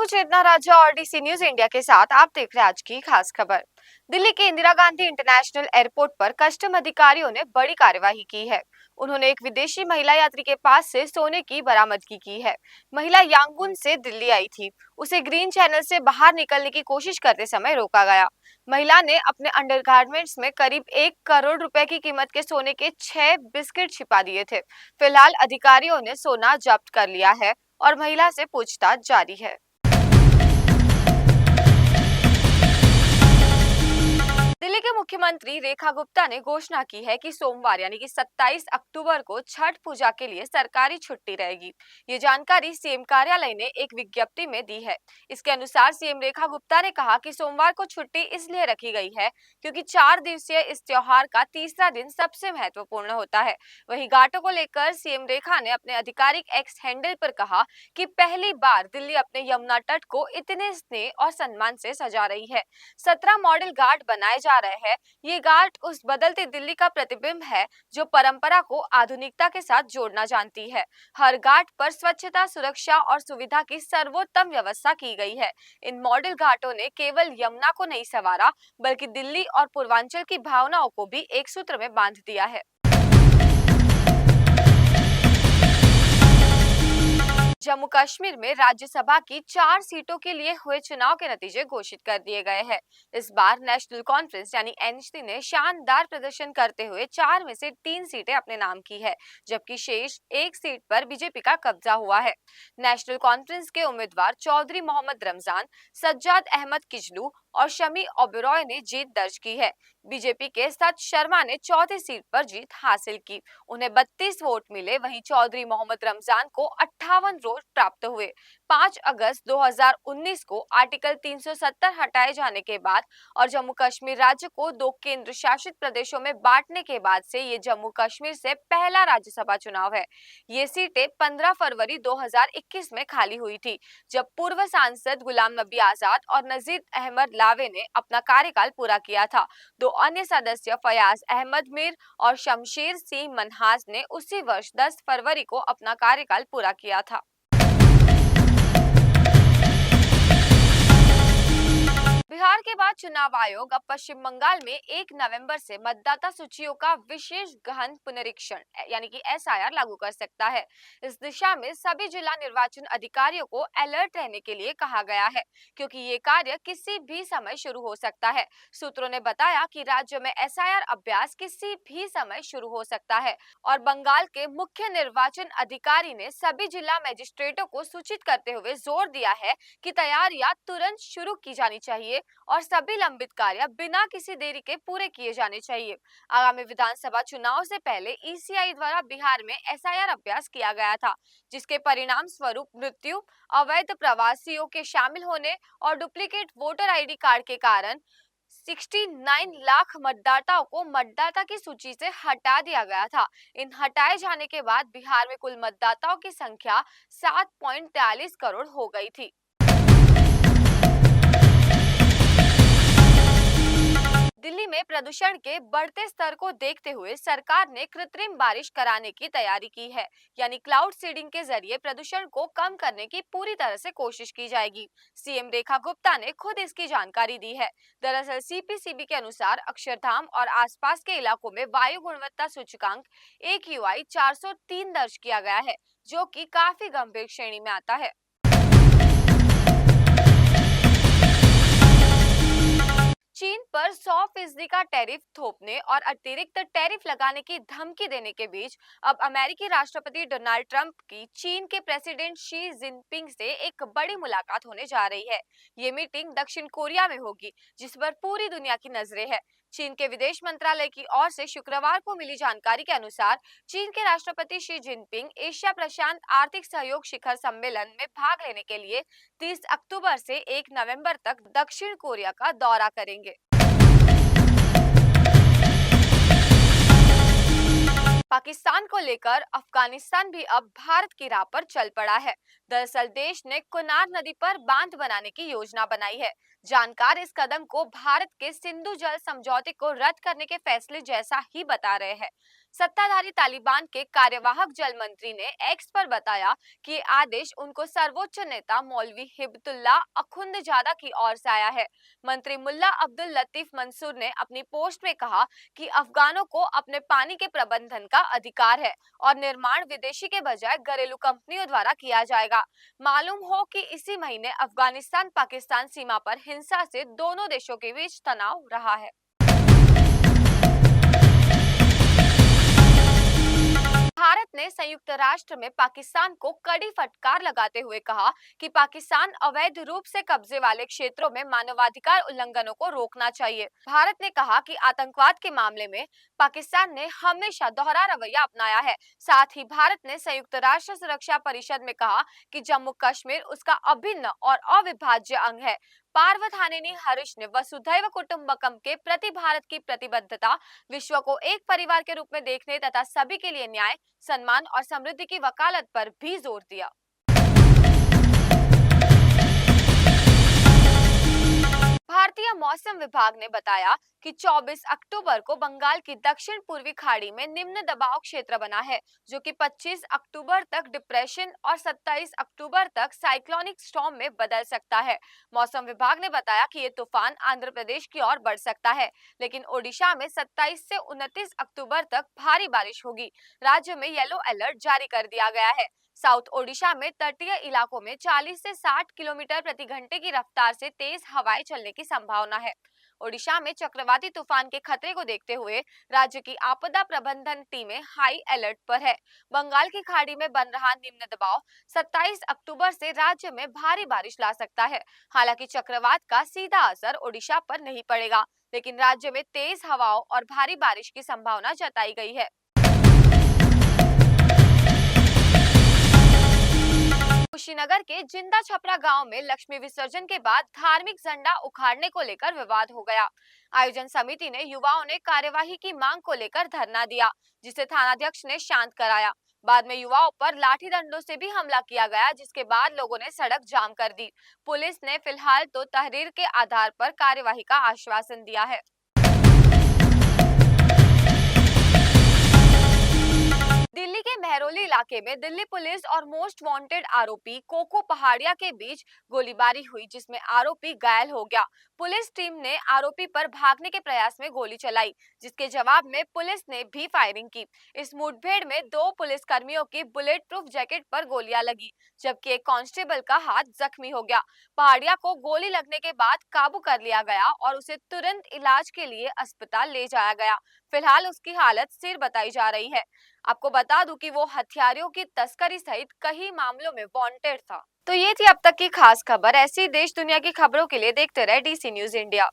हूँ चेतना राजा और DC news India के साथ आप देख रहे हैं आज की खास खबर। दिल्ली के इंदिरा गांधी इंटरनेशनल एयरपोर्ट पर कस्टम अधिकारियों ने बड़ी कार्यवाही की है। उन्होंने एक विदेशी महिला यात्री के पास से सोने की बरामदगी की है। महिला यांगून से दिल्ली आई थी। उसे ग्रीन चैनल से बाहर निकलने की कोशिश करते समय रोका गया। महिला ने अपने अंडरगारमेंट्स में करीब 1 करोड़ रुपए की कीमत के सोने के 6 बिस्किट छिपा दिए थे। फिलहाल अधिकारियों ने सोना जब्त कर लिया है और महिला से पूछताछ जारी है। दिल्ली के मुख्यमंत्री रेखा गुप्ता ने घोषणा की है कि सोमवार यानी कि 27 अक्टूबर को छठ पूजा के लिए सरकारी छुट्टी रहेगी। ये जानकारी सीएम कार्यालय ने एक विज्ञप्ति में दी है। इसके अनुसार सीएम रेखा गुप्ता ने कहा कि सोमवार को छुट्टी इसलिए रखी गई है क्योंकि 4 दिवसीय इस त्योहार का तीसरा दिन सबसे महत्वपूर्ण होता है। वहीं घाटों को लेकर सीएम रेखा ने अपने आधिकारिक एक्स हैंडल पर कहा कि पहली बार दिल्ली अपने यमुना तट को इतने स्नेह और सम्मान से सजा रही है। 17 मॉडल घाट बनाए जा रहे हैं। ये घाट उस बदलती दिल्ली का प्रतिबिंब है जो परंपरा को आधुनिकता के साथ जोड़ना जानती है। हर घाट पर स्वच्छता, सुरक्षा और सुविधा की सर्वोत्तम व्यवस्था की गई है। इन मॉडल घाटों ने केवल यमुना को नहीं संवारा, बल्कि दिल्ली और पूर्वांचल की भावनाओं को भी एक सूत्र में बांध दिया है। जम्मू कश्मीर में राज्यसभा की 4 सीटों के लिए हुए चुनाव के नतीजे घोषित कर दिए गए हैं। इस बार नेशनल कॉन्फ्रेंस यानी एनसी ने शानदार प्रदर्शन करते हुए 4 में से 3 सीटें अपने नाम की है, जबकि शेष एक सीट पर बीजेपी का कब्जा हुआ है। नेशनल कॉन्फ्रेंस के उम्मीदवार चौधरी मोहम्मद रमजान, सज्जाद अहमद किजलू और शमी ओबेरॉय ने जीत दर्ज की है। बीजेपी के सत शर्मा ने चौथी सीट पर जीत हासिल की। उन्हें 32 वोट मिले। वहीं चौधरी मोहम्मद रमजान को 58 वोट प्राप्त हुए। 5 अगस्त 2019 को आर्टिकल 370 हटाए जाने के बाद और जम्मू कश्मीर राज्य को 2 केंद्र शासित प्रदेशों में बांटने के बाद से ये जम्मू कश्मीर से पहला राज्यसभा चुनाव है। ये सीटें 15 फरवरी 2021 में खाली हुई थी, जब पूर्व सांसद गुलाम नबी आजाद और नजीर अहमद लावे ने अपना कार्यकाल पूरा किया था। 2 अन्य सदस्य फयाज अहमद मीर और शमशेर सिंह मनहास ने उसी वर्ष 10 फरवरी को अपना कार्यकाल पूरा किया था। बिहार के बाद चुनाव आयोग अब पश्चिम बंगाल में 1 नवंबर से मतदाता सूचियों का विशेष गहन पुनरीक्षण यानी कि एसआईआर लागू कर सकता है। इस दिशा में सभी जिला निर्वाचन अधिकारियों को अलर्ट रहने के लिए कहा गया है, क्योंकि ये कार्य किसी भी समय शुरू हो सकता है। सूत्रों ने बताया कि राज्य में एसआईआर अभ्यास किसी भी समय शुरू हो सकता है और बंगाल के मुख्य निर्वाचन अधिकारी ने सभी जिला मजिस्ट्रेटों को सूचित करते हुए जोर दिया है कि तैयारियां तुरंत शुरू की जानी चाहिए और सभी लंबित कार्य बिना किसी देरी के पूरे किए जाने चाहिए। आगामी विधानसभा चुनाव से पहले ईसीआई द्वारा बिहार में एसआईआर अभ्यास किया गया था, जिसके परिणाम स्वरूप मृत्यु, अवैध प्रवासियों के शामिल होने और डुप्लीकेट वोटर आईडी कार्ड के कारण 69 लाख मतदाताओं को मतदाता की सूची से हटा दिया गया था। इन हटाए जाने के बाद बिहार में कुल मतदाताओं की संख्या 7.43 करोड़ हो गई थी। दिल्ली में प्रदूषण के बढ़ते स्तर को देखते हुए सरकार ने कृत्रिम बारिश कराने की तैयारी की है, यानी क्लाउड सीडिंग के जरिए प्रदूषण को कम करने की पूरी तरह से कोशिश की जाएगी। सीएम रेखा गुप्ता ने खुद इसकी जानकारी दी है। दरअसल सीपीसीबी के अनुसार अक्षरधाम और आसपास के इलाकों में वायु गुणवत्ता सूचकांक AQI 403 दर्ज किया गया है, जो कि काफी गंभीर श्रेणी में आता है। चीन पर 100% का टैरिफ थोपने और अतिरिक्त टैरिफ लगाने की धमकी देने के बीच अब अमेरिकी राष्ट्रपति डोनाल्ड ट्रंप की चीन के प्रेसिडेंट शी जिनपिंग से एक बड़ी मुलाकात होने जा रही है। ये मीटिंग दक्षिण कोरिया में होगी, जिस पर पूरी दुनिया की नजरें हैं। चीन के विदेश मंत्रालय की ओर से शुक्रवार को मिली जानकारी के अनुसार चीन के राष्ट्रपति शी जिनपिंग एशिया प्रशांत आर्थिक सहयोग शिखर सम्मेलन में भाग लेने के लिए 30 अक्टूबर से 1 नवंबर तक दक्षिण कोरिया का दौरा करेंगे। पाकिस्तान को लेकर अफगानिस्तान भी अब भारत की राह पर चल पड़ा है। दरअसल देश ने कुनार नदी पर बांध बनाने की योजना बनाई है। जानकार इस कदम को भारत के सिंधु जल समझौते को रद्द करने के फैसले जैसा ही बता रहे हैं। सत्ताधारी तालिबान के कार्यवाहक जल मंत्री ने एक्स पर बताया कि ये आदेश उनको सर्वोच्च नेता मौलवी हिब्बतुल्लाह अखुंदजादा की ओर से आया है। मंत्री मुल्ला अब्दुल लतीफ मंसूर ने अपनी पोस्ट में कहा कि अफगानों को अपने पानी के प्रबंधन का अधिकार है और निर्माण विदेशी के बजाय घरेलू कंपनियों द्वारा किया जाएगा। मालूम हो कि इसी महीने अफगानिस्तान पाकिस्तान सीमा पर हिंसा से दोनों देशों के बीच तनाव रहा है। भारत ने संयुक्त राष्ट्र में पाकिस्तान को कड़ी फटकार लगाते हुए कहा कि पाकिस्तान अवैध रूप से कब्जे वाले क्षेत्रों में मानवाधिकार उल्लंघनों को रोकना चाहिए। भारत ने कहा कि आतंकवाद के मामले में पाकिस्तान ने हमेशा दोहरा रवैया अपनाया है। साथ ही भारत ने संयुक्त राष्ट्र सुरक्षा परिषद में कहा कि जम्मू कश्मीर उसका अभिन्न और अविभाज्य अंग है। पार्वतानेनी हरीश ने वसुधैव कुटुंबकम के प्रति भारत की प्रतिबद्धता, विश्व को एक परिवार के रूप में देखने तथा सभी के लिए न्याय, सम्मान और समृद्धि की वकालत पर भी जोर दिया। भारतीय मौसम विभाग ने बताया कि 24 अक्टूबर को बंगाल की दक्षिण पूर्वी खाड़ी में निम्न दबाव क्षेत्र बना है, जो कि 25 अक्टूबर तक डिप्रेशन और 27 अक्टूबर तक साइक्लोनिक स्टॉर्म में बदल सकता है। मौसम विभाग ने बताया कि ये तूफान आंध्र प्रदेश की ओर बढ़ सकता है, लेकिन ओडिशा में 27 से 29 अक्टूबर तक भारी बारिश होगी। राज्य में येलो अलर्ट जारी कर दिया गया है। साउथ ओडिशा में तटीय इलाकों में 40 से 60 किलोमीटर प्रति घंटे की रफ्तार से तेज हवाएं चलने की संभावना है। ओडिशा में चक्रवाती तूफान के खतरे को देखते हुए राज्य की आपदा प्रबंधन टीमें हाई अलर्ट पर है। बंगाल की खाड़ी में बन रहा निम्न दबाव 27 अक्टूबर से राज्य में भारी बारिश ला सकता है। हालांकि चक्रवात का सीधा असर ओडिशा पर नहीं पड़ेगा, लेकिन राज्य में तेज हवाओं और भारी बारिश की संभावना जताई गई है। कुशीनगर के जिंदा छपरा गांव में लक्ष्मी विसर्जन के बाद धार्मिक झंडा उखाड़ने को लेकर विवाद हो गया। आयोजन समिति ने युवाओं ने कार्यवाही की मांग को लेकर धरना दिया, जिसे थानाध्यक्ष ने शांत कराया। बाद में युवाओं पर लाठी डंडों से भी हमला किया गया, जिसके बाद लोगों ने सड़क जाम कर दी। पुलिस ने फिलहाल तो तहरीर के आधार पर कार्यवाही का आश्वासन दिया है। दिल्ली के मेहरौली इलाके में दिल्ली पुलिस और मोस्ट वांटेड आरोपी कोको पहाड़िया के बीच गोलीबारी हुई, जिसमें आरोपी घायल हो गया। पुलिस टीम ने आरोपी पर भागने के प्रयास में गोली चलाई, जिसके जवाब में पुलिस ने भी फायरिंग की। इस मुठभेड़ में 2 पुलिसकर्मियों की बुलेट प्रूफ जैकेट पर गोलियां लगी, जबकि एक कांस्टेबल का हाथ जख्मी हो गया। पहाड़िया को गोली लगने के बाद काबू कर लिया गया और उसे तुरंत इलाज के लिए अस्पताल ले जाया गया। फिलहाल उसकी हालत स्थिर बताई जा रही है। आपको बता दूं कि वो हथियारों की तस्करी सहित कई मामलों में वांटेड था। तो ये थी अब तक की खास खबर। ऐसी देश दुनिया की खबरों के लिए देखते रहे DC न्यूज इंडिया।